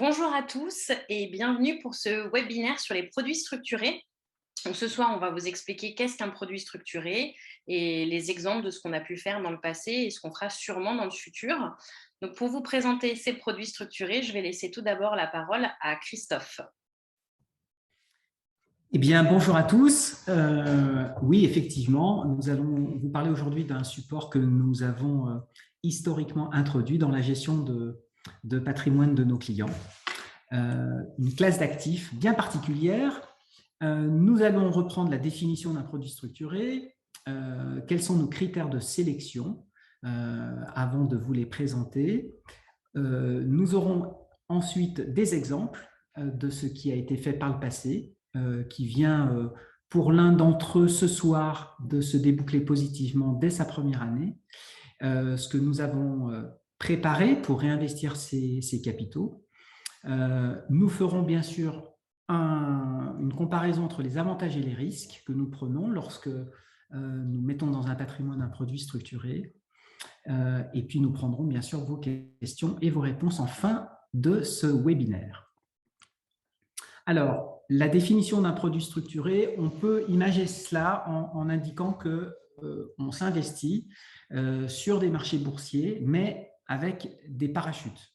Bonjour à tous et bienvenue pour ce webinaire sur les produits structurés. Donc, ce soir, on va vous expliquer qu'est-ce qu'un produit structuré et les exemples de ce qu'on a pu faire dans le passé et ce qu'on fera sûrement dans le futur. Donc, pour vous présenter ces produits structurés, je vais laisser tout d'abord la parole à Christophe. Eh bien, bonjour à tous. Oui, effectivement, nous allons vous parler aujourd'hui d'un support que nous avons historiquement introduit dans la gestion de patrimoine de nos clients. Une classe d'actifs bien particulière. Nous allons reprendre la définition d'un produit structuré, quels sont nos critères de sélection avant de vous les présenter. Nous aurons ensuite des exemples de ce qui a été fait par le passé, qui vient pour l'un d'entre eux ce soir de se déboucler positivement dès sa première année, ce que nous avons préparé pour réinvestir ces capitaux. Nous ferons bien sûr une comparaison entre les avantages et les risques que nous prenons lorsque nous mettons dans un patrimoine un produit structuré. Et puis nous prendrons bien sûr vos questions et vos réponses en fin de ce webinaire. Alors, la définition d'un produit structuré, on peut imager cela en indiquant qu'on s'investit sur des marchés boursiers, mais avec des parachutes.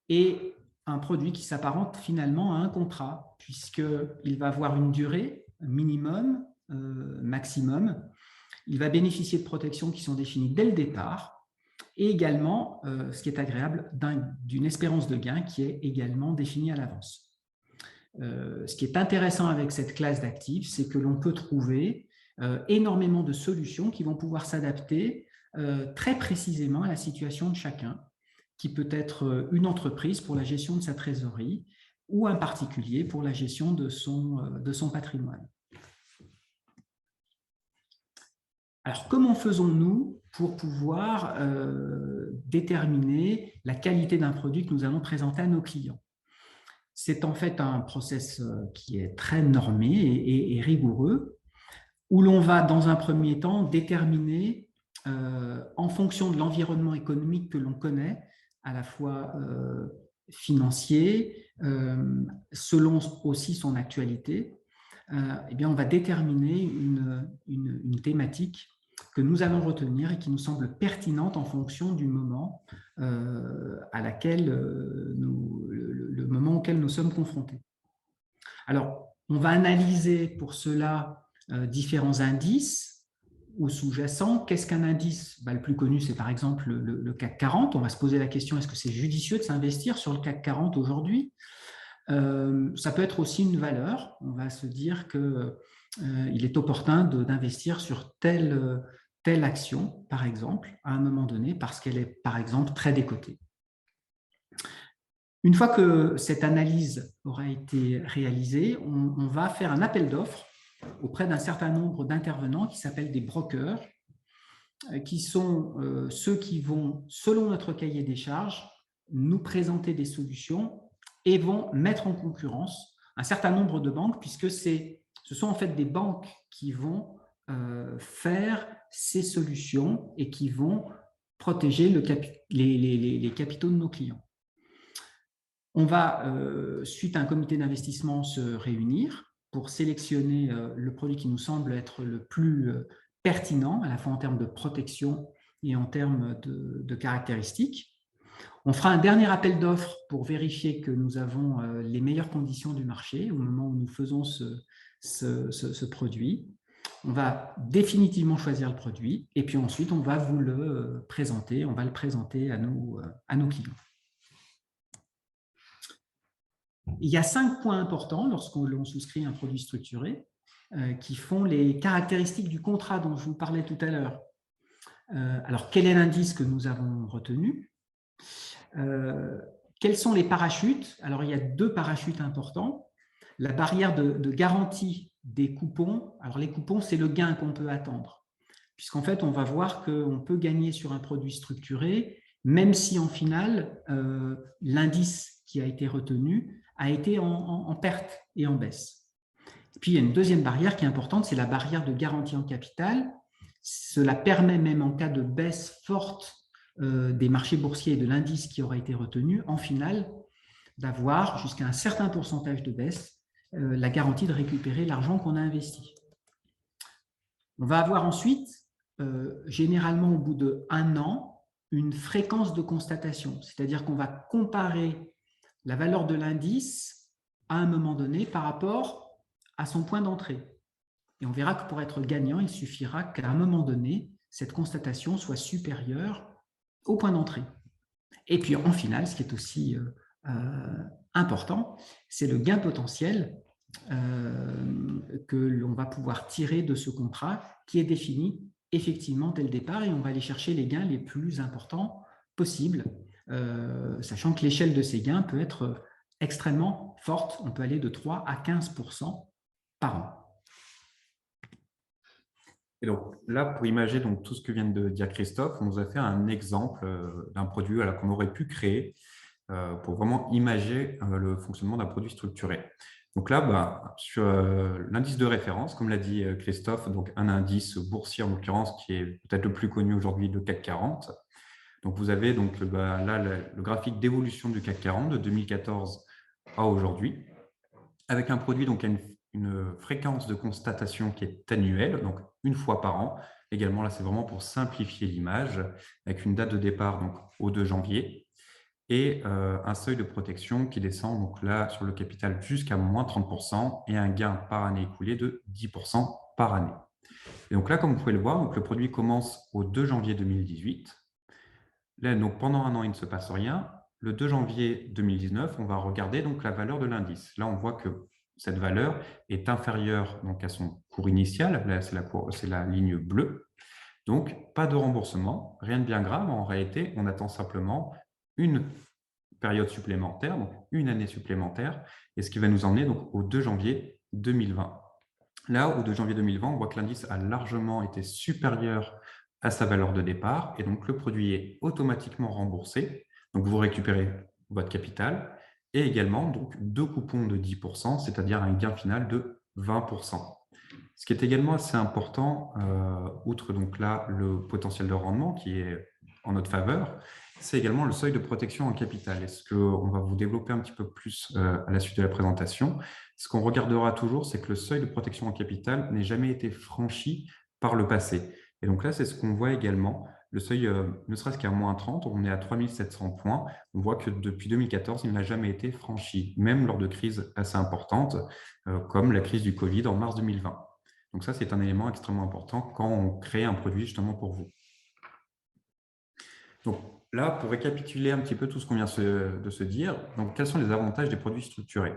Et un produit qui s'apparente finalement à un contrat, puisqu'il va avoir une durée minimum, maximum. Il va bénéficier de protections qui sont définies dès le départ et également, ce qui est agréable, d'une espérance de gain qui est également définie à l'avance. Ce qui est intéressant avec cette classe d'actifs, c'est que l'on peut trouver énormément de solutions qui vont pouvoir s'adapter très précisément à la situation de chacun, qui peut être une entreprise pour la gestion de sa trésorerie ou un particulier pour la gestion de son patrimoine. Alors, comment faisons-nous pour pouvoir déterminer la qualité d'un produit que nous allons présenter à nos clients? C'est en fait un process qui est très normé et rigoureux, où l'on va dans un premier temps déterminer, en fonction de l'environnement économique que l'on connaît, à la fois financier, selon aussi son actualité, eh bien on va déterminer une thématique que nous allons retenir et qui nous semble pertinente en fonction du moment à laquelle le moment auquel nous sommes confrontés. Alors, on va analyser pour cela différents indices ou sous-jacents. Qu'est-ce qu'un indice? Le plus connu, c'est par exemple le CAC 40. On va se poser la question, est-ce que c'est judicieux de s'investir sur le CAC 40 aujourd'hui? Ça peut être aussi une valeur. On va se dire qu'il est opportun d'investir sur telle action, par exemple, à un moment donné, parce qu'elle est, par exemple, très décotée. Une fois que cette analyse aura été réalisée, on va faire un appel d'offres auprès d'un certain nombre d'intervenants qui s'appellent des brokers, qui sont ceux qui vont, selon notre cahier des charges, nous présenter des solutions et vont mettre en concurrence un certain nombre de banques, puisque ce sont en fait des banques qui vont faire ces solutions et qui vont protéger les capitaux de nos clients. On va, suite à un comité d'investissement, se réunir pour sélectionner le produit qui nous semble être le plus pertinent, à la fois en termes de protection et en termes de caractéristiques. On fera un dernier appel d'offres pour vérifier que nous avons les meilleures conditions du marché au moment où nous faisons ce produit. On va définitivement choisir le produit et puis ensuite on va vous le présenter, on va le présenter à nos clients. Il y a 5 points importants lorsqu'on souscrit un produit structuré qui font les caractéristiques du contrat dont je vous parlais tout à l'heure. Alors, quel est l'indice que nous avons retenu? Quels sont les parachutes? Alors, il y a 2 parachutes importants. La barrière de garantie des coupons. Alors, les coupons, c'est le gain qu'on peut attendre. Puisqu'en fait, on va voir qu'on peut gagner sur un produit structuré, même si en finale, l'indice qui a été retenu a été en perte et en baisse. Et puis, il y a une deuxième barrière qui est importante, c'est la barrière de garantie en capital. Cela permet même en cas de baisse forte des marchés boursiers et de l'indice qui aura été retenu, en finale, d'avoir jusqu'à un certain pourcentage de baisse la garantie de récupérer l'argent qu'on a investi. On va avoir ensuite, généralement au bout d'1 an, une fréquence de constatation, c'est-à-dire qu'on va comparer la valeur de l'indice à un moment donné par rapport à son point d'entrée. Et on verra que pour être gagnant, il suffira qu'à un moment donné, cette constatation soit supérieure au point d'entrée. Et puis en finale, ce qui est aussi important, c'est le gain potentiel que l'on va pouvoir tirer de ce contrat qui est défini effectivement dès le départ, et on va aller chercher les gains les plus importants possibles, sachant que l'échelle de ces gains peut être extrêmement forte. On peut aller de 3 à 15% par an. Et donc là, pour imaginer donc, tout ce que vient de dire Christophe, on nous a fait un exemple d'un produit qu'on aurait pu créer pour vraiment imaginer le fonctionnement d'un produit structuré. Donc là, sur l'indice de référence, comme l'a dit Christophe, donc un indice boursier en l'occurrence qui est peut-être le plus connu aujourd'hui, le CAC 40. Donc vous avez donc, là le graphique d'évolution du CAC 40 de 2014 à aujourd'hui, avec un produit donc, qui a une fréquence de constatation qui est annuelle, donc une fois par an. Également, là, c'est vraiment pour simplifier l'image, avec une date de départ donc, au 2 janvier et un seuil de protection qui descend donc là sur le capital jusqu'à moins 30% et un gain par année écoulé de 10% par année. Et donc là, comme vous pouvez le voir, donc, le produit commence au 2 janvier 2018. Là, donc, pendant un an, il ne se passe rien. Le 2 janvier 2019, on va regarder donc, la valeur de l'indice. Là, on voit que cette valeur est inférieure donc, à son cours initial. Là, c'est la ligne bleue. Donc, pas de remboursement, rien de bien grave. En réalité, on attend simplement une période supplémentaire, donc une année supplémentaire, et ce qui va nous emmener donc, au 2 janvier 2020. Là, au 2 janvier 2020, on voit que l'indice a largement été supérieur à sa valeur de départ, et donc le produit est automatiquement remboursé. Donc, vous récupérez votre capital, et également donc, 2 coupons de 10%, c'est-à-dire un gain final de 20%. Ce qui est également assez important, outre donc là le potentiel de rendement qui est en notre faveur, c'est également le seuil de protection en capital. Et ce qu'on va vous développer un petit peu plus à la suite de la présentation, ce qu'on regardera toujours, c'est que le seuil de protection en capital n'ait jamais été franchi par le passé. Et donc là, c'est ce qu'on voit également. Le seuil, ne serait-ce qu'à moins 30, on est à 3700 points. On voit que depuis 2014, il n'a jamais été franchi, même lors de crises assez importantes, comme la crise du Covid en mars 2020. Donc ça, c'est un élément extrêmement important quand on crée un produit justement pour vous. Donc là, pour récapituler un petit peu tout ce qu'on vient de se dire, donc quels sont les avantages des produits structurés?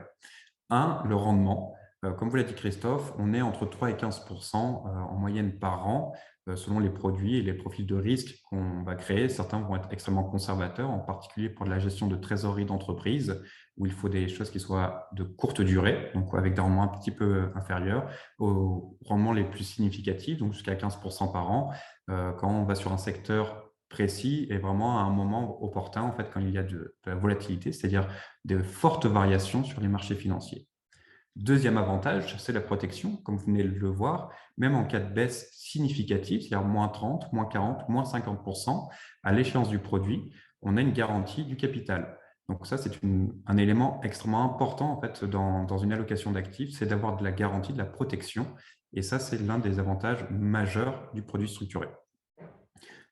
1, le rendement. Comme vous l'a dit Christophe, on est entre 3 et 15% en moyenne par an selon les produits et les profils de risque qu'on va créer. Certains vont être extrêmement conservateurs, en particulier pour la gestion de trésorerie d'entreprise, où il faut des choses qui soient de courte durée, donc avec des rendements un petit peu inférieurs, aux rendements les plus significatifs, donc jusqu'à 15% par an, quand on va sur un secteur précis et vraiment à un moment opportun, en fait, quand il y a de la volatilité, c'est-à-dire de fortes variations sur les marchés financiers. Deuxième avantage, c'est la protection, comme vous venez de le voir, même en cas de baisse significative, c'est-à-dire moins 30, moins 40, moins 50%, à l'échéance du produit, on a une garantie du capital. Donc ça, c'est un élément extrêmement important en fait, dans une allocation d'actifs, c'est d'avoir de la garantie, de la protection. Et ça, c'est l'un des avantages majeurs du produit structuré.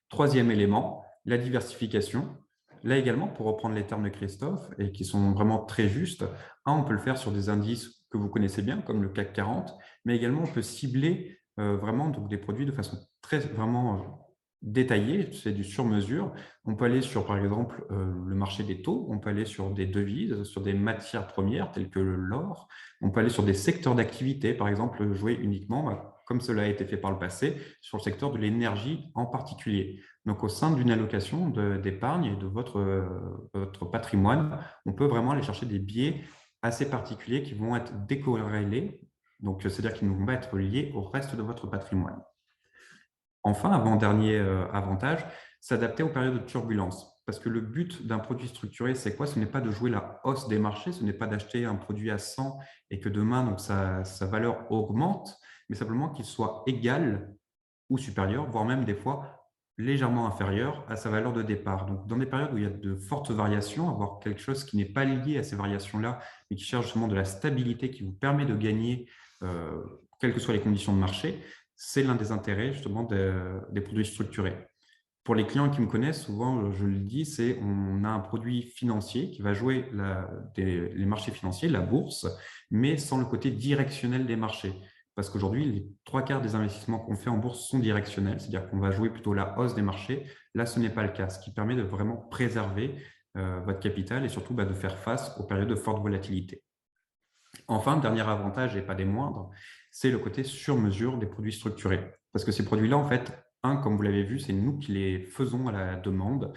Troisième élément, la diversification. Là également, pour reprendre les termes de Christophe, et qui sont vraiment très justes, on peut le faire sur des indices que vous connaissez bien, comme le CAC 40, mais également on peut cibler vraiment donc, des produits de façon très vraiment détaillée, c'est du sur-mesure. On peut aller sur, par exemple, le marché des taux, on peut aller sur des devises, sur des matières premières telles que l'or, on peut aller sur des secteurs d'activité, par exemple, jouer uniquement, comme cela a été fait par le passé, sur le secteur de l'énergie en particulier. Donc, au sein d'une allocation d'épargne et de votre patrimoine, on peut vraiment aller chercher des biais assez particuliers qui vont être décorrélés, donc c'est-à-dire qu'ils ne vont pas être liés au reste de votre patrimoine. Enfin, avant-dernier avantage, s'adapter aux périodes de turbulence. Parce que le but d'un produit structuré, c'est quoi? Ce n'est pas de jouer la hausse des marchés, ce n'est pas d'acheter un produit à 100 et que demain, donc, sa valeur augmente, mais simplement qu'il soit égal ou supérieur, voire même des fois légèrement inférieure à sa valeur de départ. Donc, dans des périodes où il y a de fortes variations, avoir quelque chose qui n'est pas lié à ces variations-là, mais qui cherche justement de la stabilité qui vous permet de gagner, quelles que soient les conditions de marché, c'est l'un des intérêts justement des produits structurés. Pour les clients qui me connaissent, souvent, je le dis, c'est on a un produit financier qui va jouer les marchés financiers, la bourse, mais sans le côté directionnel des marchés. Parce qu'aujourd'hui, les 3/4 des investissements qu'on fait en bourse sont directionnels, c'est-à-dire qu'on va jouer plutôt la hausse des marchés. Là, ce n'est pas le cas, ce qui permet de vraiment préserver votre capital et surtout de faire face aux périodes de forte volatilité. Enfin, dernier avantage et pas des moindres, c'est le côté sur-mesure des produits structurés. Parce que ces produits-là, en fait, comme vous l'avez vu, c'est nous qui les faisons à la demande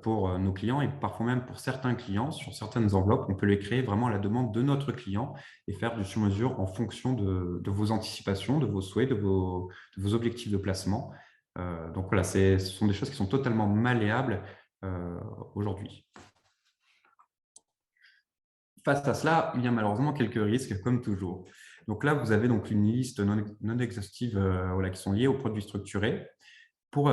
pour nos clients et parfois même pour certains clients, sur certaines enveloppes, on peut les créer vraiment à la demande de notre client et faire du sur-mesure en fonction de vos anticipations, de vos souhaits, de vos objectifs de placement. Donc voilà, ce sont des choses qui sont totalement malléables aujourd'hui. Face à cela, il y a malheureusement quelques risques, comme toujours. Donc là, vous avez donc une liste non exhaustive qui sont liées aux produits structurés. Pour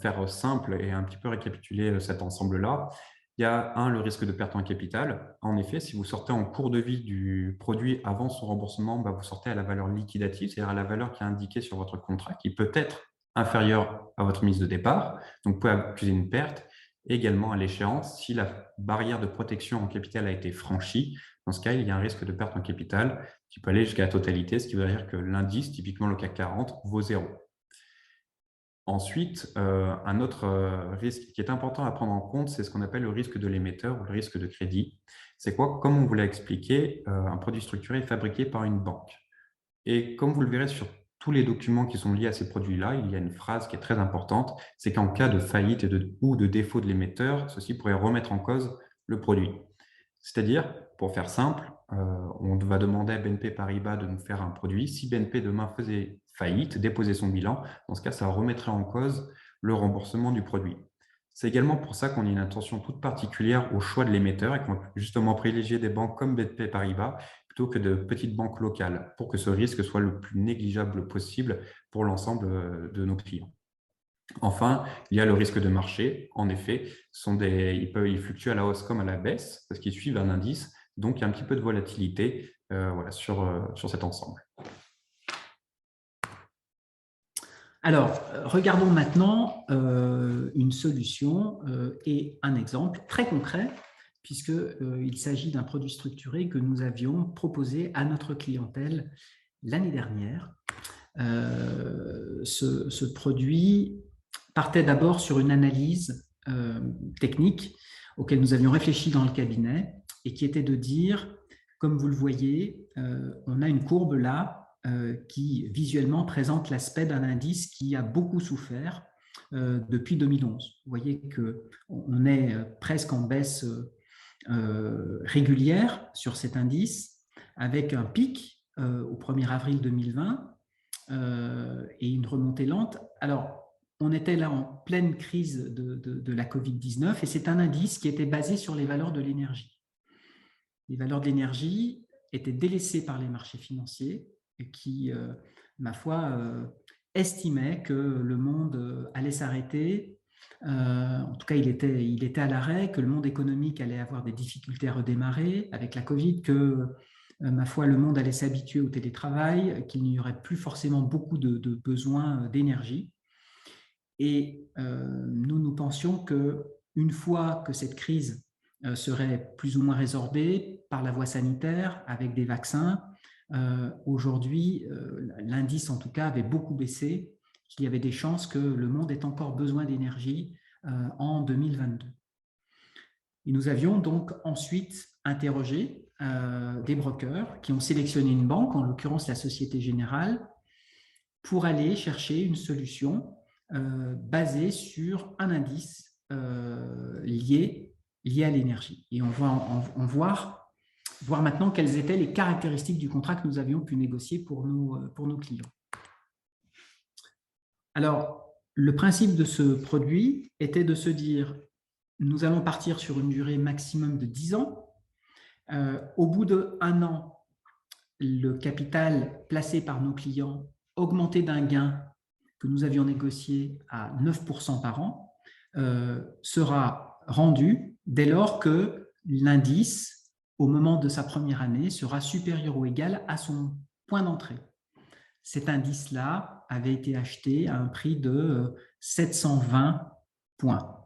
faire simple et un petit peu récapituler cet ensemble-là, il y a le risque de perte en capital. En effet, si vous sortez en cours de vie du produit avant son remboursement, vous sortez à la valeur liquidative, c'est-à-dire à la valeur qui est indiquée sur votre contrat, qui peut être inférieure à votre mise de départ. Donc, vous pouvez accuser une perte. Également à l'échéance, si la barrière de protection en capital a été franchie, dans ce cas, il y a un risque de perte en capital qui peut aller jusqu'à la totalité, ce qui veut dire que l'indice, typiquement le CAC 40, vaut 0. Ensuite, un autre risque qui est important à prendre en compte, c'est ce qu'on appelle le risque de l'émetteur ou le risque de crédit. C'est quoi? Comme on vous l'a expliqué, un produit structuré est fabriqué par une banque. Et comme vous le verrez sur tous les documents qui sont liés à ces produits-là, il y a une phrase qui est très importante, c'est qu'en cas de faillite ou de défaut de l'émetteur, ceci pourrait remettre en cause le produit. C'est-à-dire, pour faire simple, on va demander à BNP Paribas de nous faire un produit. Si BNP demain faisait faillite, déposait son bilan, dans ce cas, ça remettrait en cause le remboursement du produit. C'est également pour ça qu'on a une attention toute particulière au choix de l'émetteur et qu'on va justement privilégier des banques comme BNP Paribas plutôt que de petites banques locales pour que ce risque soit le plus négligeable possible pour l'ensemble de nos clients. Enfin, il y a le risque de marché. En effet, ils fluctuent à la hausse comme à la baisse parce qu'ils suivent un indice. Donc, il y a un petit peu de volatilité sur cet ensemble. Alors, regardons maintenant une solution et un exemple très concret, puisqu'il s'agit d'un produit structuré que nous avions proposé à notre clientèle l'année dernière. Ce produit partait d'abord sur une analyse technique auquel nous avions réfléchi dans le cabinet et qui était de dire, comme vous le voyez, on a une courbe là qui visuellement présente l'aspect d'un indice qui a beaucoup souffert depuis 2011. Vous voyez qu'on est presque en baisse régulière sur cet indice, avec un pic au 1er avril 2020 et une remontée lente. Alors, on était là en pleine crise de la Covid-19 et c'est un indice qui était basé sur les valeurs de l'énergie. Les valeurs de l'énergie étaient délaissées par les marchés financiers et qui, ma foi, estimaient que le monde allait s'arrêter. En tout cas, il était à l'arrêt, que le monde économique allait avoir des difficultés à redémarrer avec la Covid, que ma foi, le monde allait s'habituer au télétravail, qu'il n'y aurait plus forcément beaucoup de besoins d'énergie. Et nous pensions qu'une fois que cette crise serait plus ou moins résorbée par la voie sanitaire, avec des vaccins, aujourd'hui, l'indice en tout cas avait beaucoup baissé, qu'il y avait des chances que le monde ait encore besoin d'énergie en 2022. Et nous avions donc ensuite interrogé des brokers qui ont sélectionné une banque, en l'occurrence la Société Générale, pour aller chercher une solution basée sur un indice lié à l'énergie. Et on va voir maintenant quelles étaient les caractéristiques du contrat que nous avions pu négocier pour nos clients. Alors, le principe de ce produit était de se dire, nous allons partir sur une durée maximum de 10 ans. Au bout d'1 an, le capital placé par nos clients augmenté d'un gain que nous avions négocié à 9% par an sera rendu dès lors que l'indice, au moment de sa première année, sera supérieur ou égal à son point d'entrée. Cet indice-là avait été acheté à un prix de 720 points.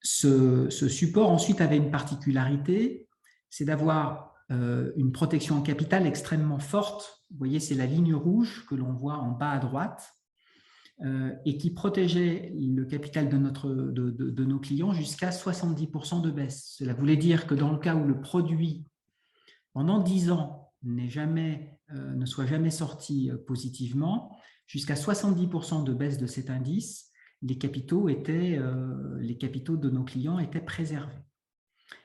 Ce support ensuite avait une particularité, c'est d'avoir une protection en capital extrêmement forte. Vous voyez, c'est la ligne rouge que l'on voit en bas à droite et qui protégeait le capital de nos clients jusqu'à 70% de baisse. Cela voulait dire que dans le cas où le produit, pendant 10 ans, ne soit jamais sorti positivement, jusqu'à 70% de baisse de cet indice, les capitaux de nos clients étaient préservés.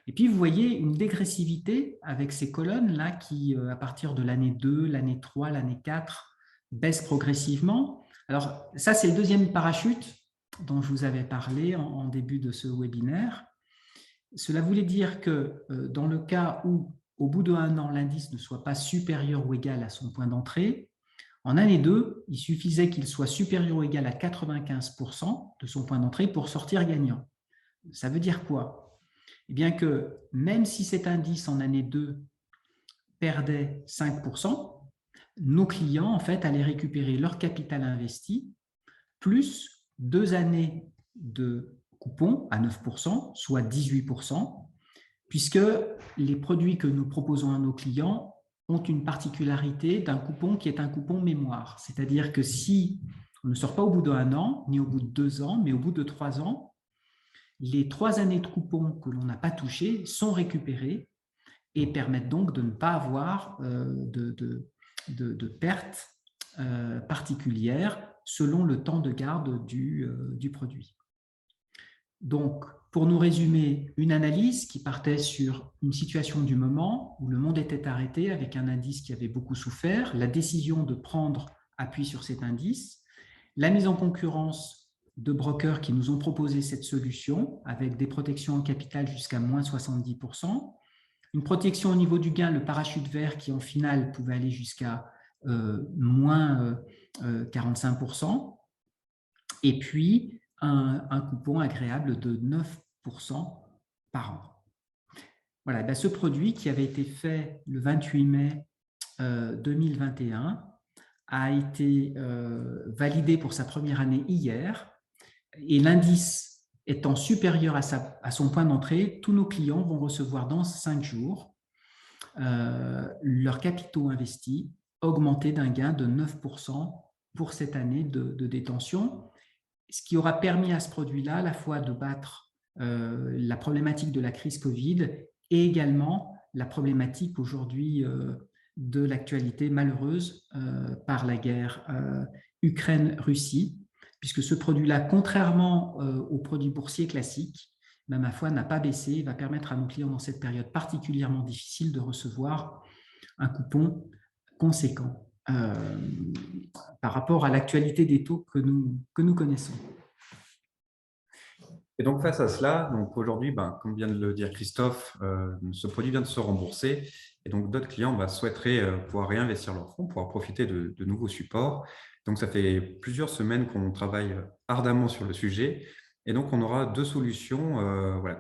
Et puis, vous voyez une dégressivité avec ces colonnes-là qui, à partir de l'année 2, l'année 3, l'année 4, baissent progressivement. Alors, ça, c'est le deuxième parachute dont je vous avais parlé en début de ce webinaire. Cela voulait dire que dans le cas où, au bout d'1 an, l'indice ne soit pas supérieur ou égal à son point d'entrée, en année 2, il suffisait qu'il soit supérieur ou égal à 95% de son point d'entrée pour sortir gagnant. Ça veut dire quoi? Eh bien que même si cet indice en année 2 perdait 5%, nos clients en fait allaient récupérer leur capital investi plus 2 années de coupons à 9%, soit 18%, puisque les produits que nous proposons à nos clients ont une particularité d'un coupon qui est un coupon mémoire. C'est-à-dire que si on ne sort pas au bout d'1 an, ni au bout de 2 ans, mais au bout de 3 ans, les 3 années de coupons que l'on n'a pas touchées sont récupérées et permettent donc de ne pas avoir de pertes particulières selon le temps de garde du produit. Donc, pour nous résumer, une analyse qui partait sur une situation du moment où le monde était arrêté avec un indice qui avait beaucoup souffert, la décision de prendre appui sur cet indice, la mise en concurrence de brokers qui nous ont proposé cette solution avec des protections en capital jusqu'à moins 70%, une protection au niveau du gain, le parachute vert qui en finale pouvait aller jusqu'à moins 45%, et puis un coupon agréable de 9% par an. Voilà, ben ce produit qui avait été fait le 28 mai 2021 a été validé pour sa première année hier, et l'indice étant supérieur à son point d'entrée, tous nos clients vont recevoir dans 5 jours leurs capitaux investis augmentés d'un gain de 9% pour cette année de détention, ce qui aura permis à ce produit-là à la fois de battre la problématique de la crise Covid et également la problématique aujourd'hui de l'actualité malheureuse par la guerre Ukraine-Russie, puisque ce produit-là, contrairement aux produits boursiers classiques, ma foi, n'a pas baissé et va permettre à nos clients dans cette période particulièrement difficile de recevoir un coupon conséquent par rapport à l'actualité des taux que nous connaissons. Et donc, face à cela, aujourd'hui, comme vient de le dire Christophe, ce produit vient de se rembourser et donc d'autres clients souhaiteraient pouvoir réinvestir leurs fonds, pouvoir profiter de nouveaux supports. Donc, ça fait plusieurs semaines qu'on travaille ardemment sur le sujet et donc on aura 2 solutions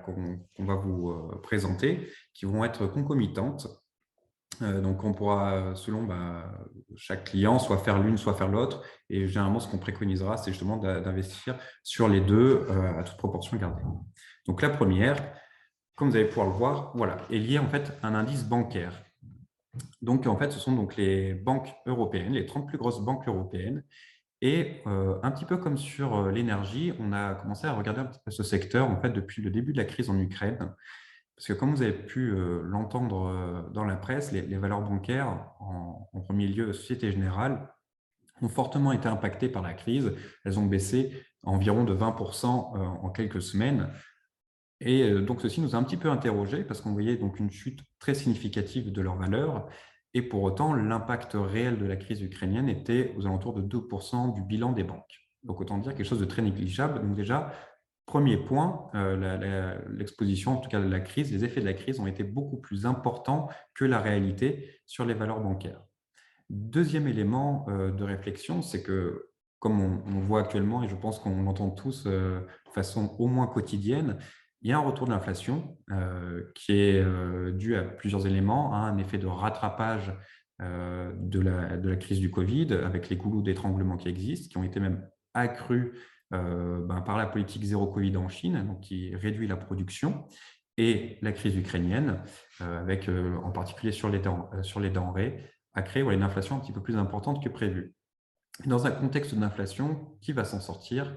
qu'on va vous présenter qui vont être concomitantes. Donc, on pourra, selon chaque client, soit faire l'une, soit faire l'autre. Et généralement, ce qu'on préconisera, c'est justement d'investir sur les deux à toute proportion gardée. Donc, la première, comme vous allez pouvoir le voir, est liée en fait à un indice bancaire. Donc, en fait, ce sont donc les banques européennes, les 30 plus grosses banques européennes. Et un petit peu comme sur l'énergie, on a commencé à regarder un petit peu ce secteur en fait depuis le début de la crise en Ukraine. Parce que comme vous avez pu l'entendre dans la presse, les valeurs bancaires, en premier lieu Société Générale, ont fortement été impactées par la crise. Elles ont baissé environ de 20% en quelques semaines. Et donc, ceci nous a un petit peu interrogés parce qu'on voyait donc une chute très significative de leurs valeurs. Et pour autant, l'impact réel de la crise ukrainienne était aux alentours de 2% du bilan des banques. Donc, autant dire quelque chose de très négligeable. Donc déjà, premier point, l'exposition, en tout cas la crise, les effets de la crise ont été beaucoup plus importants que la réalité sur les valeurs bancaires. Deuxième élément de réflexion, c'est que, comme on voit actuellement, et je pense qu'on l'entend tous de façon au moins quotidienne, il y a un retour de l'inflation qui est dû à plusieurs éléments, hein, un effet de rattrapage de la crise du Covid, avec les goulots d'étranglement qui existent, qui ont été même accrus par la politique zéro Covid en Chine, donc qui réduit la production, et la crise ukrainienne, avec en particulier sur les denrées, a créé une inflation un petit peu plus importante que prévu. Dans un contexte d'inflation, qui va s'en sortir?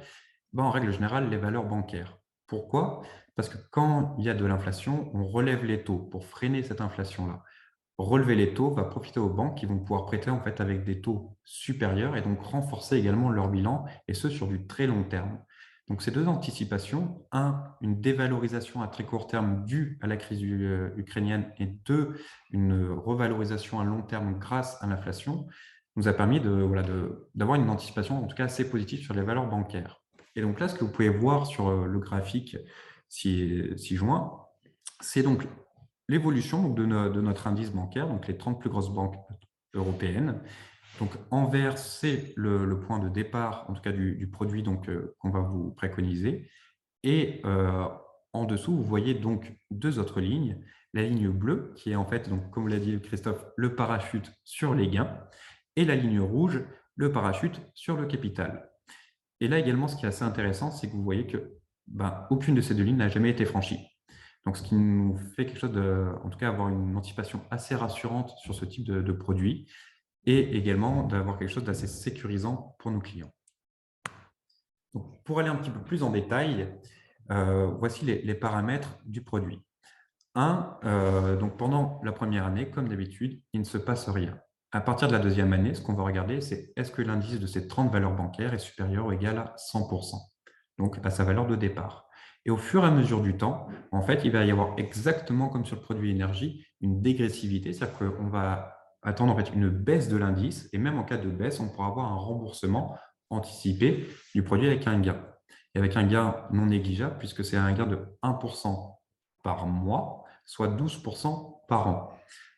En règle générale, les valeurs bancaires. Pourquoi? Parce que quand il y a de l'inflation, on relève les taux pour freiner cette inflation-là. Relever les taux va profiter aux banques qui vont pouvoir prêter en fait avec des taux supérieurs et donc renforcer également leur bilan, et ce sur du très long terme. Donc ces deux anticipations, un, une dévalorisation à très court terme due à la crise ukrainienne, et deux, une revalorisation à long terme grâce à l'inflation, nous a permis d'avoir une anticipation en tout cas assez positive sur les valeurs bancaires. Et donc là, ce que vous pouvez voir sur le graphique ci-joint, c'est donc l'évolution de notre indice bancaire, donc les 30 plus grosses banques européennes. Donc, en vert, c'est le point de départ, en tout cas du produit qu'on va vous préconiser. Et en dessous, vous voyez donc deux autres lignes. La ligne bleue, qui est en fait, donc, comme l'a dit Christophe, le parachute sur les gains, et la ligne rouge, le parachute sur le capital. Et là également, ce qui est assez intéressant, c'est que vous voyez que aucune de ces deux lignes n'a jamais été franchie. Donc, ce qui nous fait quelque chose en tout cas, avoir une anticipation assez rassurante sur ce type de produit, et également d'avoir quelque chose d'assez sécurisant pour nos clients. Donc, pour aller un petit peu plus en détail, voici les paramètres du produit. Donc pendant la première année, comme d'habitude, il ne se passe rien. À partir de la deuxième année, ce qu'on va regarder, c'est est-ce que l'indice de ces 30 valeurs bancaires est supérieur ou égal à 100%, donc à sa valeur de départ. Et au fur et à mesure du temps, en fait, il va y avoir exactement comme sur le produit énergie, une dégressivité, c'est-à-dire qu'on va attendre en fait une baisse de l'indice, et même en cas de baisse, on pourra avoir un remboursement anticipé du produit avec un gain. Et avec un gain non négligeable, puisque c'est un gain de 1% par mois, soit 12% par an.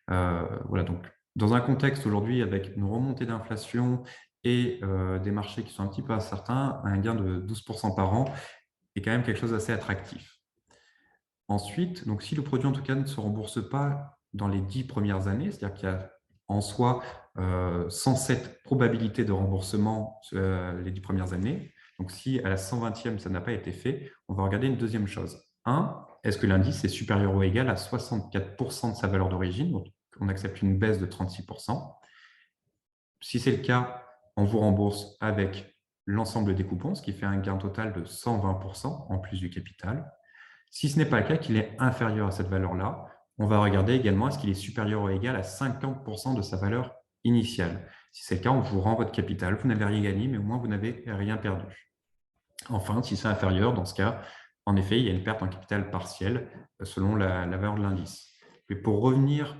Voilà, donc dans un contexte aujourd'hui avec une remontée d'inflation et des marchés qui sont un petit peu incertains, un gain de 12% par an est quand même quelque chose d'assez attractif. Ensuite, donc si le produit en tout cas ne se rembourse pas dans les 10 premières années, c'est-à-dire qu'il y a en soi 107 probabilités de remboursement les 10 premières années, donc si à la 120e ça n'a pas été fait, on va regarder une deuxième chose. Est-ce que l'indice est supérieur ou égal à 64% de sa valeur d'origine? Donc, on accepte une baisse de 36%. Si c'est le cas, on vous rembourse avec l'ensemble des coupons, ce qui fait un gain total de 120% en plus du capital. Si ce n'est pas le cas, qu'il est inférieur à cette valeur-là, on va regarder également est-ce qu'il est supérieur ou égal à 50% de sa valeur initiale. Si c'est le cas, on vous rend votre capital. Vous n'avez rien gagné, mais au moins vous n'avez rien perdu. Enfin, si c'est inférieur, dans ce cas, en effet, il y a une perte en capital partielle selon la valeur de l'indice. Et pour revenir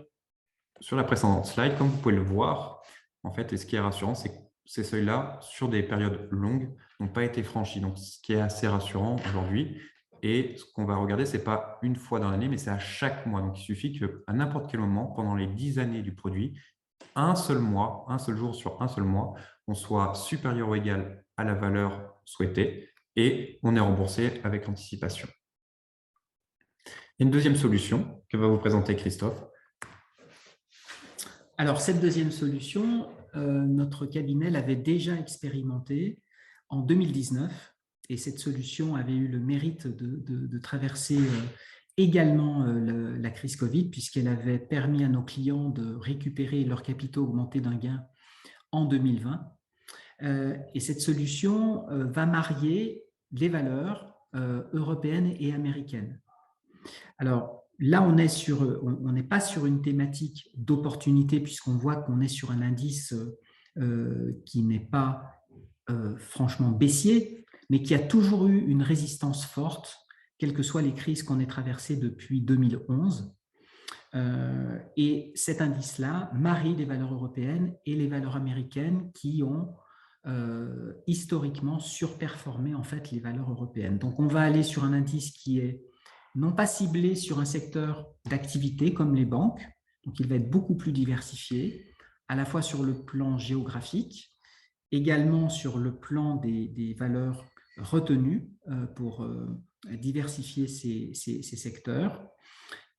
sur la précédente slide, comme vous pouvez le voir, en fait, et ce qui est rassurant, c'est que ces seuils-là, sur des périodes longues, n'ont pas été franchis. Donc, ce qui est assez rassurant aujourd'hui. Et ce qu'on va regarder, ce n'est pas une fois dans l'année, mais c'est à chaque mois. Donc, il suffit qu'à n'importe quel moment, pendant les 10 années du produit, un seul mois, un seul jour sur un seul mois, on soit supérieur ou égal à la valeur souhaitée et on est remboursé avec anticipation. Une deuxième solution que va vous présenter Christophe. Alors, cette deuxième solution, notre cabinet l'avait déjà expérimentée en 2019, et cette solution avait eu le mérite de traverser également la crise Covid, puisqu'elle avait permis à nos clients de récupérer leurs capitaux augmentés d'un gain en 2020. Et cette solution va marier les valeurs européennes et américaines. Alors, là, on n'est pas sur une thématique d'opportunité, puisqu'on voit qu'on est sur un indice qui n'est pas franchement baissier, mais qui a toujours eu une résistance forte, quelles que soient les crises qu'on ait traversées depuis 2011. Et cet indice-là marie les valeurs européennes et les valeurs américaines qui ont historiquement surperformé en fait les valeurs européennes. Donc, on va aller sur un indice qui est non pas ciblé sur un secteur d'activité comme les banques, donc il va être beaucoup plus diversifié, à la fois sur le plan géographique, également sur le plan des valeurs retenues pour diversifier ces secteurs,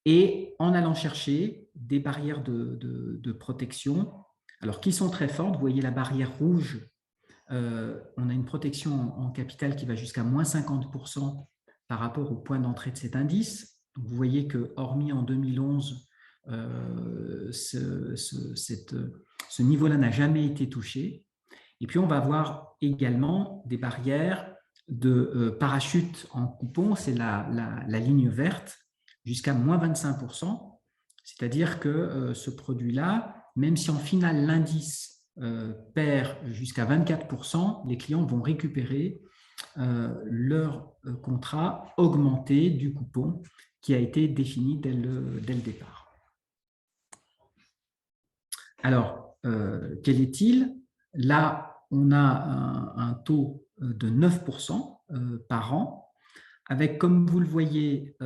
et en allant chercher des barrières de protection, alors qui sont très fortes. Vous voyez la barrière rouge, on a une protection en capital qui va jusqu'à moins 50% par rapport au point d'entrée de cet indice. Donc vous voyez que, hormis en 2011, ce niveau-là n'a jamais été touché. Et puis, on va avoir également des barrières de parachute en coupon, c'est la ligne verte, jusqu'à moins 25%. C'est-à-dire que ce produit-là, même si en finale l'indice perd jusqu'à 24%, les clients vont récupérer leur contrat augmenté du coupon qui a été défini dès le départ. Alors, quel est-il? Là, on a un taux de 9% par an, avec, comme vous le voyez,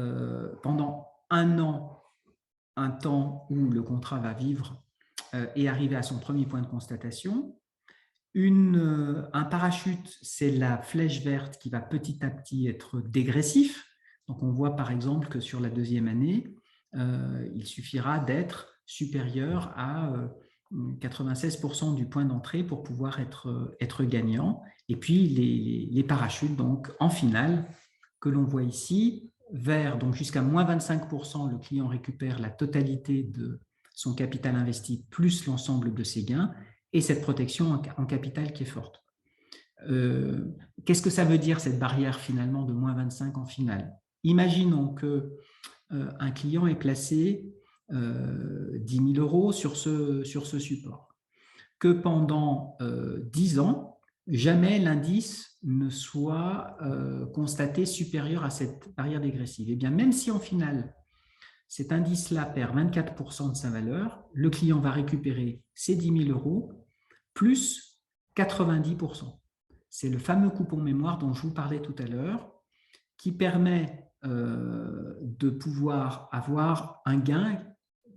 pendant un an, un temps où le contrat va vivre et arriver à son premier point de constatation. Un parachute, c'est la flèche verte qui va petit à petit être dégressif. Donc, on voit par exemple que sur la deuxième année, il suffira d'être supérieur à 96% du point d'entrée pour pouvoir être gagnant. Et puis, les parachutes, donc en finale, que l'on voit ici, vert, donc jusqu'à moins 25%, le client récupère la totalité de son capital investi plus l'ensemble de ses gains, et cette protection en capital qui est forte. Qu'est-ce que ça veut dire, cette barrière finalement de moins 25 en finale? Imaginons qu'un client ait placé 10 000 euros sur ce support, que pendant 10 ans, jamais l'indice ne soit constaté supérieur à cette barrière dégressive. Et bien, même si en finale, cet indice-là perd 24% de sa valeur, le client va récupérer ses 10 000 euros plus 90%. C'est le fameux coupon mémoire dont je vous parlais tout à l'heure, qui permet de pouvoir avoir un gain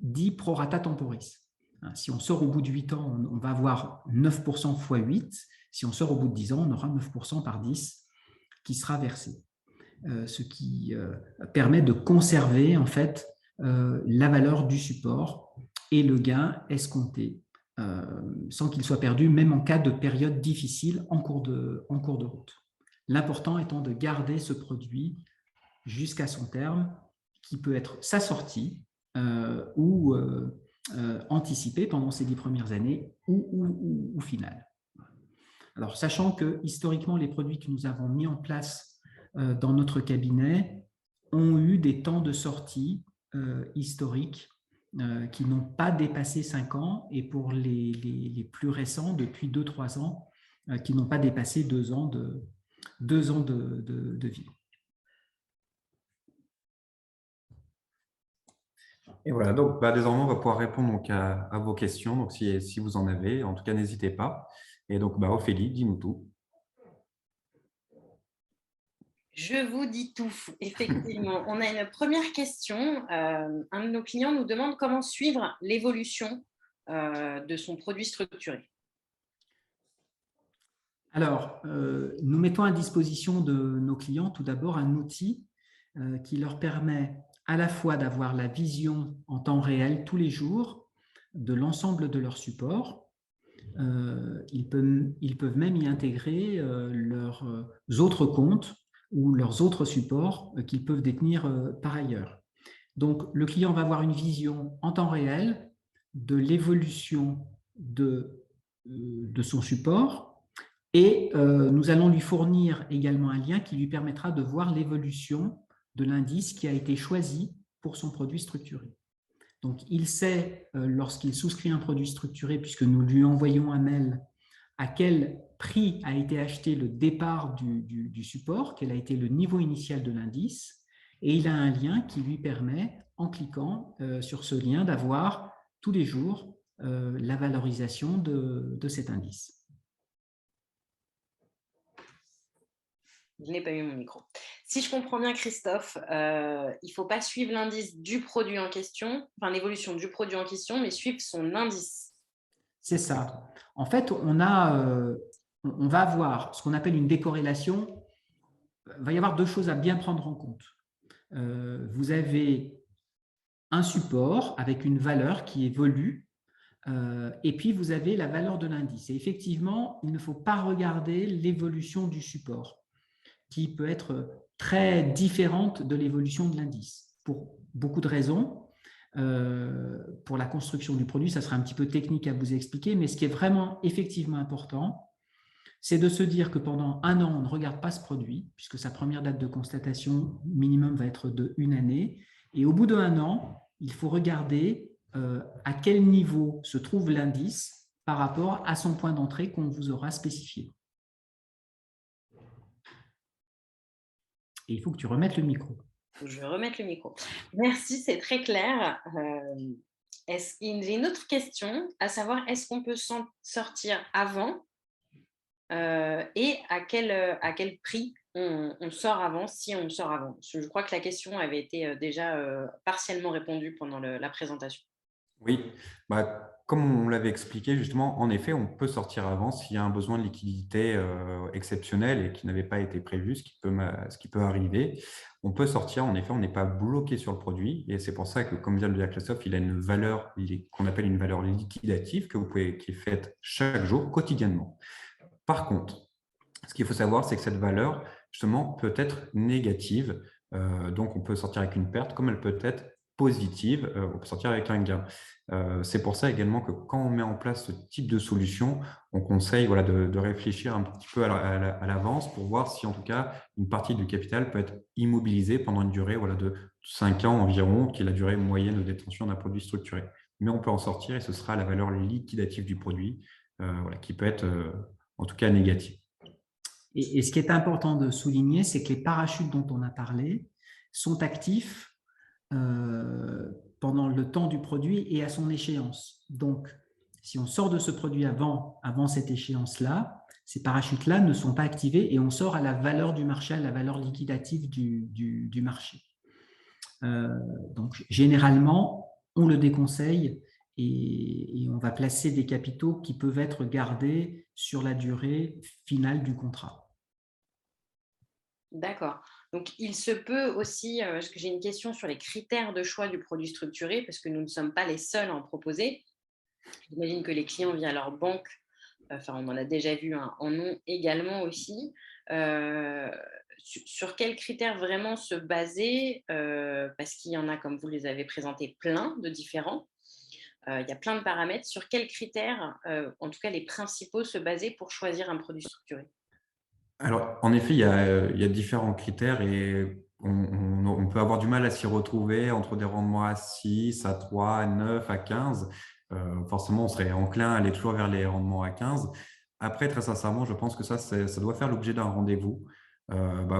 dit prorata temporis. Si on sort au bout de 8 ans, on va avoir 9% x 8. Si on sort au bout de 10 ans, on aura 9% par 10 qui sera versé. Ce qui permet de conserver en fait la valeur du support et le gain escompté sans qu'il soit perdu, même en cas de période difficile en cours de route. L'important étant de garder ce produit jusqu'à son terme, qui peut être sa sortie ou anticipée pendant ces 10 premières années ou finale. Alors, sachant que historiquement, les produits que nous avons mis en place dans notre cabinet ont eu des temps de sortie historiques qui n'ont pas dépassé 5 ans, et pour les plus récents, depuis 2-3 ans, qui n'ont pas dépassé 2 ans de vie. Et voilà, donc désormais, on va pouvoir répondre donc, à vos questions. Donc, si vous en avez, en tout cas, n'hésitez pas. Et donc, Ophélie, dis-nous tout. Je vous dis tout, effectivement. On a une première question. Un de nos clients nous demande comment suivre l'évolution de son produit structuré. Alors, nous mettons à disposition de nos clients tout d'abord un outil qui leur permet à la fois d'avoir la vision en temps réel tous les jours de l'ensemble de leurs supports. Ils peuvent même y intégrer leurs autres comptes ou leurs autres supports qu'ils peuvent détenir par ailleurs. Donc, le client va avoir une vision en temps réel de l'évolution de son support, et nous allons lui fournir également un lien qui lui permettra de voir l'évolution de l'indice qui a été choisi pour son produit structuré. Donc, il sait, lorsqu'il souscrit un produit structuré, puisque nous lui envoyons un mail, à quel prix a été acheté le départ du support, quel a été le niveau initial de l'indice, et il a un lien qui lui permet, en cliquant sur ce lien, d'avoir tous les jours la valorisation de cet indice. Je n'ai pas eu mon micro. Si je comprends bien, Christophe, il ne faut pas suivre l'indice du produit en question, enfin l'évolution du produit en question, mais suivre son indice. C'est ça. En fait, on va avoir ce qu'on appelle une décorrélation. Il va y avoir deux choses à bien prendre en compte. Vous avez un support avec une valeur qui évolue, et puis vous avez la valeur de l'indice. Et effectivement, il ne faut pas regarder l'évolution du support, qui peut être très différente de l'évolution de l'indice, pour beaucoup de raisons. Pour la construction du produit, ça sera un petit peu technique à vous expliquer, mais ce qui est vraiment effectivement important, c'est de se dire que pendant un an, on ne regarde pas ce produit, puisque sa première date de constatation minimum va être de 1 année. Et au bout d'un an, il faut regarder à quel niveau se trouve l'indice par rapport à son point d'entrée qu'on vous aura spécifié. Et il faut que tu remettes le micro. Je vais remettre le micro. Merci, c'est très clair. J'ai une autre question, à savoir, est-ce qu'on peut s'en sortir avant et à quel prix on sort avant, si on sort avant? Je crois que la question avait été déjà partiellement répondue pendant la présentation. Oui, comme on l'avait expliqué justement, en effet, on peut sortir avant s'il y a un besoin de liquidité exceptionnel et qui n'avait pas été prévu, ce qui peut arriver. On peut sortir, en effet, on n'est pas bloqué sur le produit et c'est pour ça que, comme vient de le dire Christophe, il a une valeur qu'on appelle une valeur liquidative qui est faite chaque jour, quotidiennement. Par contre, ce qu'il faut savoir, c'est que cette valeur, justement, peut être négative. Donc, on peut sortir avec une perte, comme elle peut être positive, on peut sortir avec un gain. C'est pour ça également que quand on met en place ce type de solution, on conseille de réfléchir un petit peu à l'avance pour voir si, en tout cas, une partie du capital peut être immobilisée pendant une durée de 5 ans environ, qui est la durée moyenne de détention d'un produit structuré. Mais on peut en sortir et ce sera la valeur liquidative du produit qui peut être, en tout cas, négative. Et ce qui est important de souligner, c'est que les parachutes dont on a parlé sont actifs pendant le temps du produit et à son échéance. Donc, si on sort de ce produit avant cette échéance-là, ces parachutes-là ne sont pas activés et on sort à la valeur du marché, à la valeur liquidative du marché. Donc, généralement, on le déconseille et on va placer des capitaux qui peuvent être gardés sur la durée finale du contrat. D'accord. Donc, il se peut aussi, parce que j'ai une question sur les critères de choix du produit structuré, parce que nous ne sommes pas les seuls à en proposer. J'imagine que les clients via leur banque, on en a déjà vu en ont également aussi. Sur quels critères vraiment se baser, parce qu'il y en a, comme vous les avez présentés, plein de différents. Il y a plein de paramètres. Sur quels critères, en tout cas les principaux, se baser pour choisir un produit structuré? Alors, en effet, il y a différents critères et on peut avoir du mal à s'y retrouver entre des rendements à 6, à 3, à 9, à 15. Forcément, on serait enclin à aller toujours vers les rendements à 15. Après, très sincèrement, je pense que ça doit faire l'objet d'un rendez-vous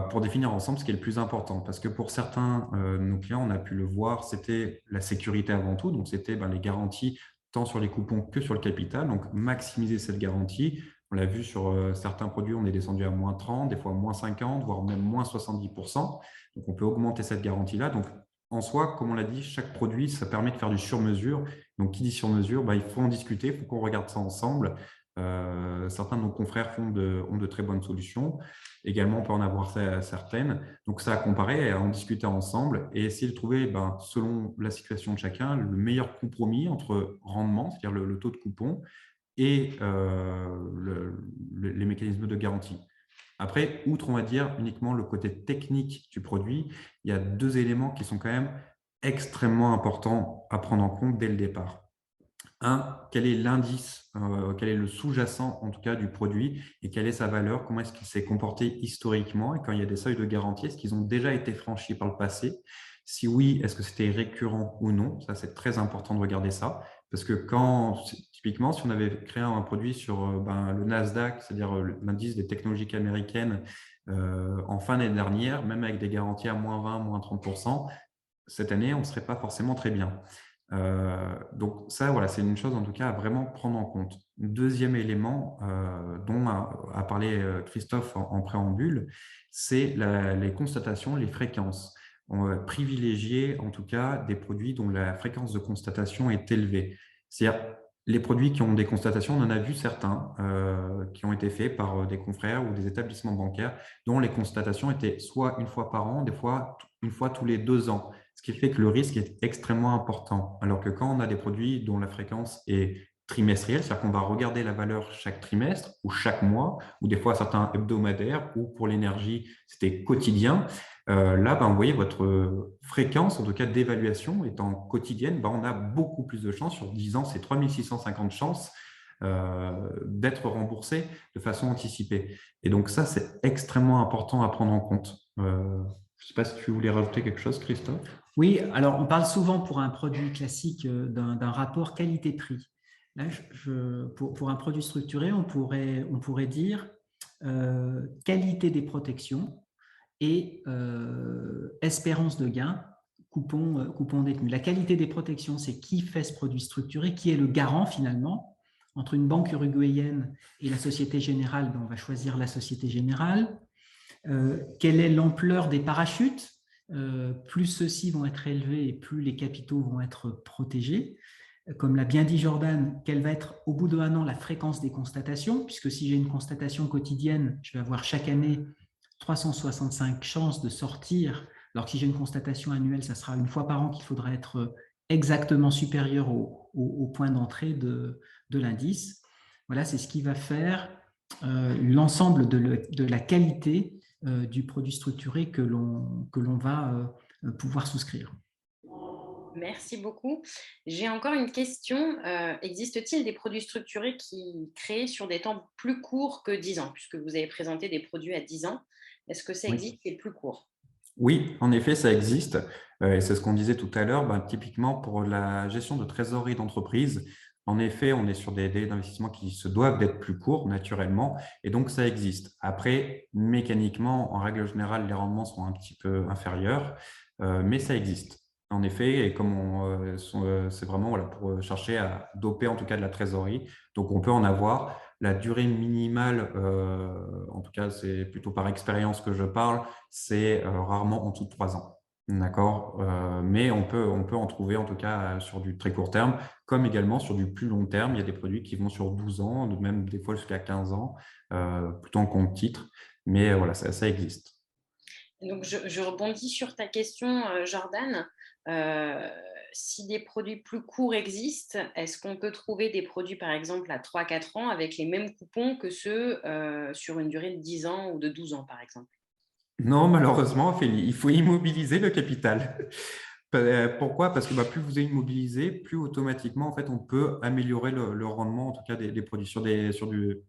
pour définir ensemble ce qui est le plus important. Parce que pour certains de nos clients, on a pu le voir, c'était la sécurité avant tout. Donc, c'était les garanties tant sur les coupons que sur le capital. Donc, maximiser cette garantie. On l'a vu sur certains produits, on est descendu à moins 30, des fois moins 50, voire même moins 70%. Donc, on peut augmenter cette garantie-là. Donc, en soi, comme on l'a dit, chaque produit, ça permet de faire du sur-mesure. Donc, qui dit sur-mesure, il faut en discuter, il faut qu'on regarde ça ensemble. Certains de nos confrères ont de très bonnes solutions. Également, on peut en avoir certaines. Donc, ça à comparer, à en discuter ensemble et essayer de trouver, selon la situation de chacun, le meilleur compromis entre rendement, c'est-à-dire le taux de coupon, et les mécanismes de garantie. Après, outre, on va dire, uniquement le côté technique du produit, il y a deux éléments qui sont quand même extrêmement importants à prendre en compte dès le départ. Un, quel est l'indice, quel est le sous-jacent en tout cas du produit et quelle est sa valeur, comment est-ce qu'il s'est comporté historiquement et quand il y a des seuils de garantie, est-ce qu'ils ont déjà été franchis par le passé? Si oui, est-ce que c'était récurrent ou non? Ça, c'est très important de regarder ça parce que typiquement, si on avait créé un produit sur le Nasdaq, c'est-à-dire l'indice des technologies américaines en fin d'année dernière, même avec des garanties à moins 20, moins 30%, cette année, on ne serait pas forcément très bien. Donc ça, voilà, c'est une chose en tout cas à vraiment prendre en compte. Deuxième élément dont a parlé Christophe en préambule, c'est les constatations, les fréquences. On va privilégier en tout cas des produits dont la fréquence de constatation est élevée. C'est-à-dire, Les produits qui ont des constatations, on en a vu certains qui ont été faits par des confrères ou des établissements bancaires dont les constatations étaient soit une fois par an, des fois une fois tous les 2 ans, ce qui fait que le risque est extrêmement important. Alors que quand on a des produits dont la fréquence est trimestrielle, c'est-à-dire qu'on va regarder la valeur chaque trimestre ou chaque mois, ou des fois certains hebdomadaires, ou pour l'énergie, c'était quotidien. Là, ben, vous voyez, votre fréquence, en tout cas d'évaluation, étant quotidienne, ben, on a beaucoup plus de chances. Sur 10 ans, c'est 3650 chances d'être remboursé de façon anticipée. Et donc ça, c'est extrêmement important à prendre en compte. Je ne sais pas si tu voulais rajouter quelque chose, Christophe. Oui, alors on parle souvent pour un produit classique d'un rapport qualité-prix. Là, pour un produit structuré, on pourrait dire qualité des protections et espérance de gain, coupon détenu. La qualité des protections, c'est qui fait ce produit structuré, qui est le garant finalement. Entre une banque uruguayenne et la Société Générale, ben on va choisir la Société Générale. Quelle est l'ampleur des parachutes? Plus ceux-ci vont être élevés et plus les capitaux vont être protégés. Comme l'a bien dit Jordan, quelle va être au bout d'1 an la fréquence des constatations, puisque si j'ai une constatation quotidienne, je vais avoir chaque année 365 chances de sortir, alors que si j'ai une constatation annuelle, ça sera une fois par an qu'il faudra être exactement supérieur au point d'entrée de l'indice. Voilà, c'est ce qui va faire l'ensemble de la qualité du produit structuré que l'on va pouvoir souscrire. Merci beaucoup. J'ai encore une question. Existe-t-il des produits structurés qui créent sur des temps plus courts que 10 ans, puisque vous avez présenté des produits à 10 ans? Est-ce que ça existe et plus court? Oui, en effet, ça existe. Et c'est ce qu'on disait tout à l'heure. Ben, typiquement, pour la gestion de trésorerie d'entreprise, en effet, on est sur des délais d'investissement qui se doivent d'être plus courts naturellement. Et donc, ça existe. Après, mécaniquement, en règle générale, les rendements sont un petit peu inférieurs, mais ça existe. En effet, et comme c'est vraiment voilà, pour chercher à doper en tout cas de la trésorerie. Donc, on peut en avoir. La durée minimale, en tout cas, c'est plutôt par expérience que je parle, c'est rarement en dessous de 3 ans. D'accord. Mais on peut en trouver en tout cas sur du très court terme, comme également sur du plus long terme. Il y a des produits qui vont sur 12 ans, même des fois jusqu'à 15 ans, plutôt en compte titre. Mais voilà, ça existe. Donc, je rebondis sur ta question, Jordan. Si des produits plus courts existent, est-ce qu'on peut trouver des produits, par exemple, à 3-4 ans avec les mêmes coupons que ceux sur une durée de 10 ans ou de 12 ans, par exemple? Non, malheureusement, Ophélie, il faut immobiliser le capital. Pourquoi? Parce que plus vous êtes immobilisé, plus automatiquement, en fait, on peut améliorer le rendement, en tout cas des produits.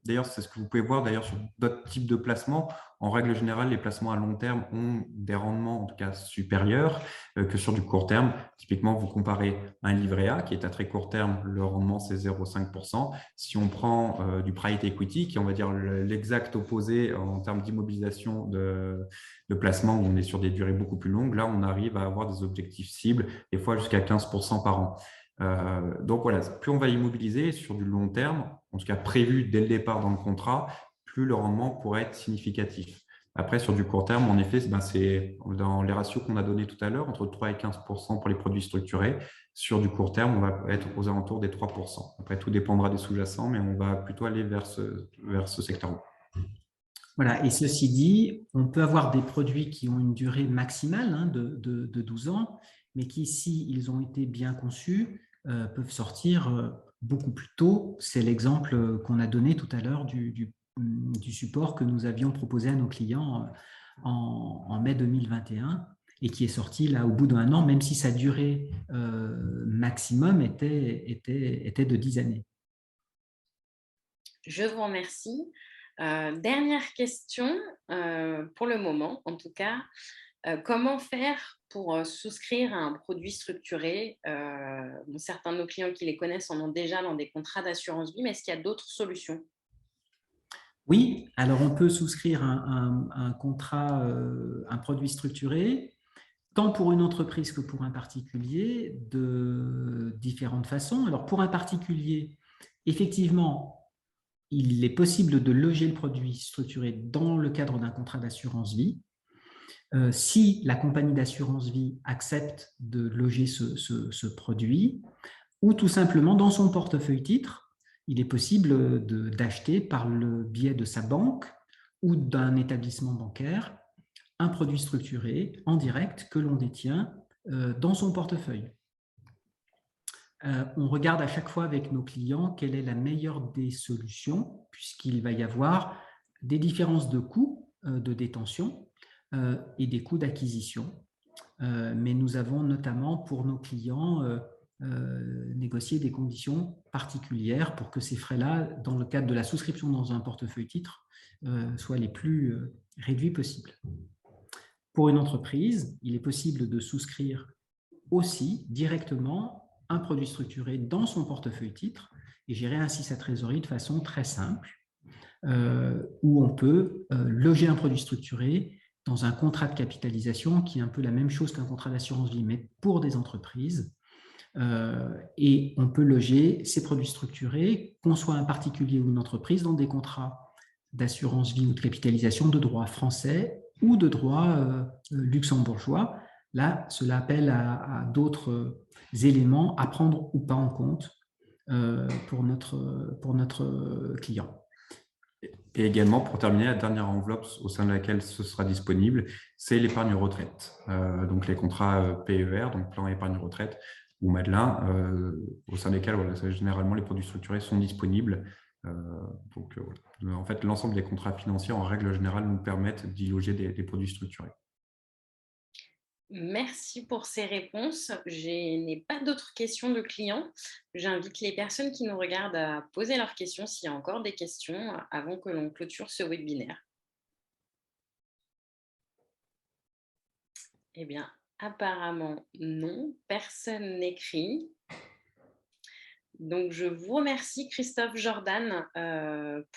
D'ailleurs, c'est ce que vous pouvez voir d'ailleurs sur d'autres types de placements. En règle générale, les placements à long terme ont des rendements, en tout cas, supérieurs que sur du court terme. Typiquement, vous comparez un livret A qui est à très court terme, le rendement, c'est 0,5%. Si on prend du private equity, qui est, on va dire, l'exact opposé en termes d'immobilisation de placement, où on est sur des durées beaucoup plus longues, là, on arrive à avoir des objectifs cibles, des fois jusqu'à 15% par an. Donc voilà, plus on va immobiliser sur du long terme, en tout cas prévu dès le départ dans le contrat, plus le rendement pourrait être significatif. Après, sur du court terme, en effet, c'est dans les ratios qu'on a donnés tout à l'heure, entre 3 et 15% pour les produits structurés. Sur du court terme, on va être aux alentours des 3%. Après, tout dépendra des sous-jacents, mais on va plutôt aller vers ce secteur-là. Voilà, et ceci dit, on peut avoir des produits qui ont une durée maximale de 12 ans, mais qui, si ils ont été bien conçus, peuvent sortir beaucoup plus tôt. C'est l'exemple qu'on a donné tout à l'heure du support que nous avions proposé à nos clients en mai 2021 et qui est sorti là au bout d'1 an, même si sa durée maximum était de 10 années. Je vous remercie. Dernière question, pour le moment en tout cas. Comment faire pour souscrire à un produit structuré? Certains de nos clients qui les connaissent en ont déjà dans des contrats d'assurance vie, mais est-ce qu'il y a d'autres solutions? Oui, alors on peut souscrire un contrat, un produit structuré, tant pour une entreprise que pour un particulier, de différentes façons. Alors pour un particulier, effectivement, il est possible de loger le produit structuré dans le cadre d'un contrat d'assurance vie. Si la compagnie d'assurance vie accepte de loger ce produit, ou tout simplement dans son portefeuille titre, il est possible d'acheter par le biais de sa banque ou d'un établissement bancaire un produit structuré en direct que l'on détient dans son portefeuille. On regarde à chaque fois avec nos clients quelle est la meilleure des solutions, puisqu'il va y avoir des différences de coûts de détention et des coûts d'acquisition. Mais nous avons notamment pour nos clients négocié des conditions particulières pour que ces frais-là, dans le cadre de la souscription dans un portefeuille titre, soient les plus réduits possibles. Pour une entreprise, il est possible de souscrire aussi directement un produit structuré dans son portefeuille titre et gérer ainsi sa trésorerie de façon très simple, où on peut loger un produit structuré dans un contrat de capitalisation qui est un peu la même chose qu'un contrat d'assurance vie, mais pour des entreprises. Et on peut loger ces produits structurés, qu'on soit un particulier ou une entreprise, dans des contrats d'assurance vie ou de capitalisation de droit français ou de droit luxembourgeois. Là, cela appelle à d'autres éléments à prendre ou pas en compte pour notre client. Et également, pour terminer, la dernière enveloppe au sein de laquelle ce sera disponible, c'est l'épargne retraite. Donc les contrats PER, donc plan épargne retraite, ou Madelin, au sein desquels voilà, généralement les produits structurés sont disponibles. En fait, l'ensemble des contrats financiers, en règle générale, nous permettent d'y loger des produits structurés. Merci pour ces réponses. Je n'ai pas d'autres questions de clients. J'invite les personnes qui nous regardent à poser leurs questions s'il y a encore des questions avant que l'on clôture ce webinaire. Eh bien, apparemment, non. Personne n'écrit. Donc, je vous remercie, Christophe Jordan,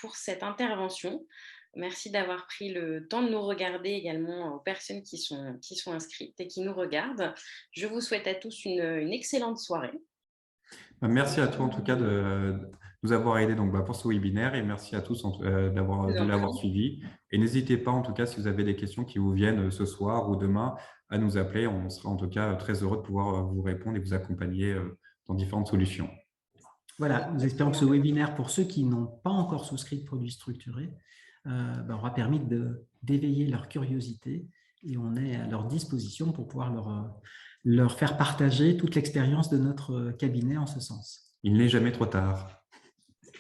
pour cette intervention. Merci d'avoir pris le temps de nous regarder également aux personnes qui sont inscrites et qui nous regardent. Je vous souhaite à tous une excellente soirée. Merci à toi en tout cas de nous avoir aidés pour ce webinaire et merci à tous de l'avoir suivi. Et n'hésitez pas en tout cas si vous avez des questions qui vous viennent ce soir ou demain à nous appeler. On sera en tout cas très heureux de pouvoir vous répondre et vous accompagner dans différentes solutions. Voilà, nous espérons que ce webinaire, pour ceux qui n'ont pas encore souscrit de produits structurés, aura permis d'éveiller leur curiosité et on est à leur disposition pour pouvoir leur faire partager toute l'expérience de notre cabinet en ce sens. Il n'est jamais trop tard.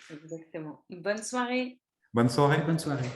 Exactement. Bonne soirée. Bonne soirée. Bonne soirée.